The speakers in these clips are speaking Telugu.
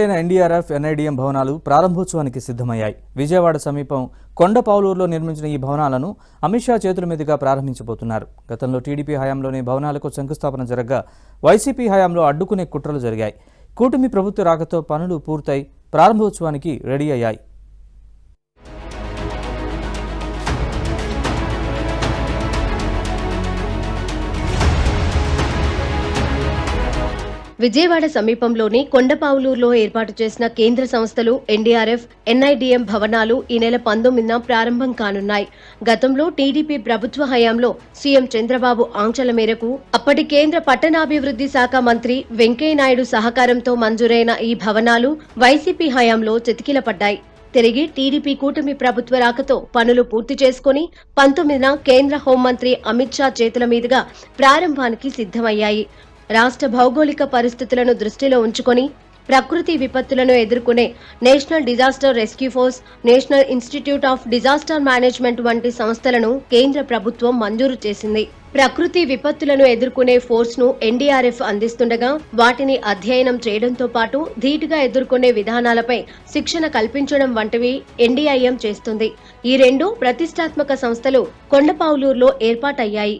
ఎన్డీఆర్ఎఫ్ ఎన్ఐడిఎం భవనాలు ప్రారంభోత్సవానికి సిద్ధమయ్యాయి. విజయవాడ సమీపం కొండపావులూరులో నిర్మించిన ఈ భవనాలను అమిత్ షా చేతుల మీదుగా ప్రారంభించబోతున్నారు. గతంలో టీడీపీ హయాంలోనే భవనాలకు శంకుస్థాపన జరగగా వైసీపీ హయాంలో అడ్డుకునే కుట్రలు జరిగాయి. కూటమి ప్రభుత్వ రాకతో పనులు పూర్తయి ప్రారంభోత్సవానికి రెడీ అయ్యాయి. విజయవాడ సమీపంలోని కొండపావులూరులో ఏర్పాటు చేసిన కేంద్ర సంస్థలు ఎన్డీఆర్ఎఫ్ ఎన్ఐడిఎం భవనాలు ఈ నెల 19న ప్రారంభం కానున్నాయి. గతంలో టీడీపీ ప్రభుత్వ హయాంలో సీఎం చంద్రబాబు ఆంక్షల మేరకు అప్పటి కేంద్ర పట్టణాభివృద్ధి శాఖ మంత్రి వెంకయ్యనాయుడు సహకారంతో మంజూరైన ఈ భవనాలు వైసీపీ హయాంలో చతికిలపడ్డాయి. తిరిగి టీడీపీ కూటమి ప్రభుత్వ రాకతో పనులు పూర్తి చేసుకుని 19న కేంద్ర హోంమంత్రి అమిత్ షా చేతుల మీదుగా ప్రారంభానికి సిద్ధమయ్యాయి. రాష్ట్ర భౌగోళిక పరిస్థితులను దృష్టిలో ఉంచుకొని ప్రకృతి విపత్తులను ఎదుర్కొనే national disaster rescue force, national institute of disaster management వంటి సంస్థలను కేంద్ర ప్రభుత్వం మంజూరు చేసింది. ప్రకృతి విపత్తులను ఎదుర్కొనే ఫోర్స్ ను ఎన్డీఆర్ఎఫ్ అందిస్తుండగా వాటిని అధ్యయనం చేయడంతో పాటు ధీటుగా ఎదుర్కొనే విధానాలపై శిక్షణ కల్పించడం వంటివి ఎన్డీఐఎం చేస్తుంది. ఈ రెండు ప్రతిష్టాత్మక సంస్థలు కొండపావులూరులో ఏర్పాటయ్యాయి.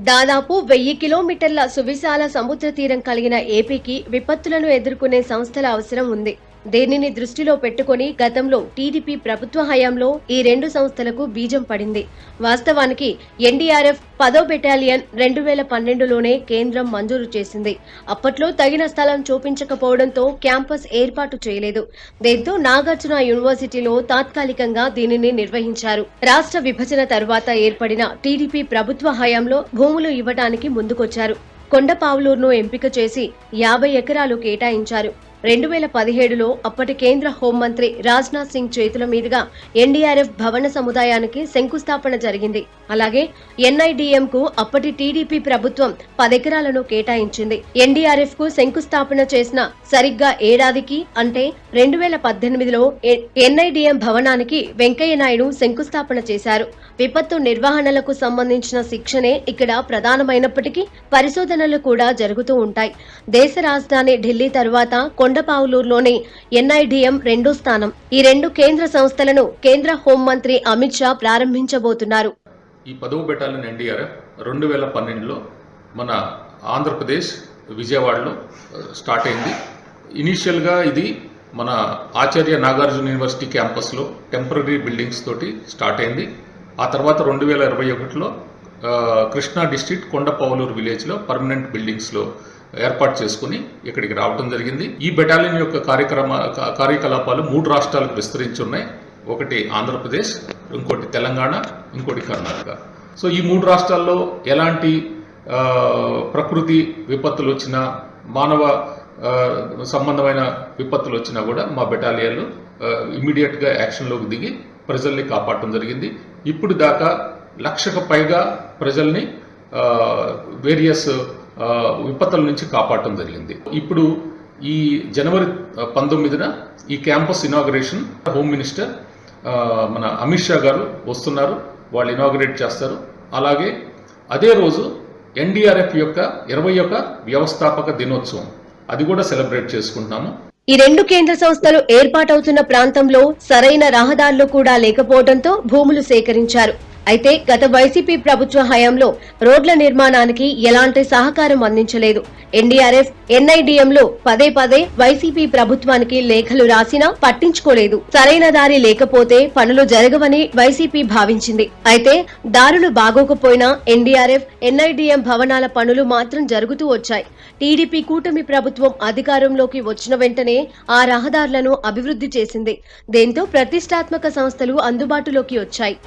దాదాపు 1000 కిలోమీటర్ల సువిశాల సముద్ర తీరం కలిగిన ఏపీకి విపత్తులను ఎదుర్కొనే సంస్థల అవసరం ఉంది. దీనిని దృష్టిలో పెట్టుకుని గతంలో టీడీపీ ప్రభుత్వ హయాంలో ఈ రెండు సంస్థలకు బీజం పడింది. వాస్తవానికి ఎన్డీఆర్ఎఫ్ 10వ బెటాలియన్ 2012లోనే కేంద్రం మంజూరు చేసింది. అప్పట్లో తగిన స్థలం చూపించకపోవడంతో క్యాంపస్ ఏర్పాటు చేయలేదు. దీంతో నాగార్జున యూనివర్సిటీలో తాత్కాలికంగా దీనిని నిర్వహించారు. రాష్ట్ర విభజన తర్వాత ఏర్పడిన టీడీపీ ప్రభుత్వ హయాంలో భూములు ఇవ్వడానికి ముందుకొచ్చారు. కొండపావులూరును ఎంపిక చేసి 50 ఎకరాలు కేటాయించారు. 2017లో అప్పటి కేంద్ర హోంమంత్రి రాజ్నాథ్ సింగ్ చేతుల మీదుగా ఎన్డీఆర్ఎఫ్ భవన సముదాయానికి శంకుస్థాపన జరిగింది. అలాగే ఎన్ఐడిఎం కు అప్పటి టీడీపీ ప్రభుత్వం 10 ఎకరాలను కేటాయించింది. ఎన్డీఆర్ఎఫ్ కు శంకుస్థాపన చేసిన సరిగ్గా ఏడాదికి అంటే 2018లో ఎన్ఐడిఎం భవనానికి వెంకయ్యనాయుడు శంకుస్థాపన చేశారు. విపత్తు నిర్వహణలకు సంబంధించిన శిక్షణే ఇక్కడ ప్రధానమైనప్పటికీ పరిశోధనలు కూడా జరుగుతూ ఉంటాయి. దేశ రాజధాని ఢిల్లీ తర్వాత కొండపావులూరులోని ఎన్ఐడిఎం రెండో స్థానం. ఈ రెండు కేంద్ర సంస్థలను కేంద్ర హోంమంత్రి అమిత్ షా ప్రారంభించబోతున్నారు. ఈ 10వ బెటాలియన్ ఎన్డీఆర్ఎఫ్ 2012లో మన ఆంధ్రప్రదేశ్ విజయవాడలో స్టార్ట్ అయింది. ఇనీషియల్గా ఇది మన ఆచార్య నాగార్జున యూనివర్సిటీ క్యాంపస్లో టెంపరరీ బిల్డింగ్స్ తోటి స్టార్ట్ అయింది. ఆ తర్వాత 2021లో కృష్ణా డిస్ట్రిక్ట్ కొండపావులూరు విలేజ్లో పర్మనెంట్ బిల్డింగ్స్లో ఏర్పాటు చేసుకుని ఇక్కడికి రావడం జరిగింది. ఈ బెటాలియన్ యొక్క కార్యకలాపాలు 3 రాష్ట్రాలకు విస్తరించి ఉన్నాయి. ఒకటి ఆంధ్రప్రదేశ్, ఇంకోటి తెలంగాణ, ఇంకోటి కర్ణాటక. సో ఈ 3 రాష్ట్రాల్లో ఎలాంటి ప్రకృతి విపత్తులు వచ్చినా, మానవ సంబంధమైన విపత్తులు వచ్చినా కూడా మా బెటాలియన్లు ఇమీడియట్గా యాక్షన్లోకి దిగి ప్రజల్ని కాపాడటం జరిగింది. ఇప్పుడు దాకా 1,00,000కు పైగా ప్రజల్ని వేరియస్ విపత్తుల నుంచి కాపాడటం జరిగింది. ఇప్పుడు ఈ జనవరి 19న ఈ క్యాంపస్ ఇనాగరేషన్ హోమ్ మినిస్టర్ మన అమిత్ షా గారు వస్తున్నారు. వాళ్ళు ఇనాగరేట్ చేస్తారు. అలాగే అదే రోజు ఎన్డీఆర్ఎఫ్ యొక్క 21వ వ్యవస్థాపక దినోత్సవం అది కూడా సెలబ్రేట్ చేసుకుంటున్నాము. ఈ రెండు కేంద్ర సంస్థలు ఏర్పాటవుతున్న ప్రాంతంలో సరైన రహదారులు కూడా లేకపోవడంతో భూములు సేకరించారు. అయితే గత వైసీపీ ప్రభుత్వ హయాంలో రోడ్ల నిర్మాణానికి ఎలాంటి సహకారం అందించలేదు. ఎన్డీఆర్ఎఫ్ ఎన్ఐడిఎంలో పదే వైసీపీ ప్రభుత్వానికి లేఖలు రాసినా పట్టించుకోలేదు. సరైన దారి లేకపోతే పనులు జరగవని వైసీపీ భావించింది. అయితే దారులు బాగోకపోయినా ఎన్డీఆర్ఎఫ్ ఎన్ఐడిఎం భవనాల పనులు మాత్రం జరుగుతూ వచ్చాయి. టీడీపీ కూటమి ప్రభుత్వం అధికారంలోకి వచ్చిన వెంటనే ఆ రహదారులను అభివృద్ధి చేసింది. దీంతో ప్రతిష్టాత్మక సంస్థలు అందుబాటులోకి వచ్చాయి.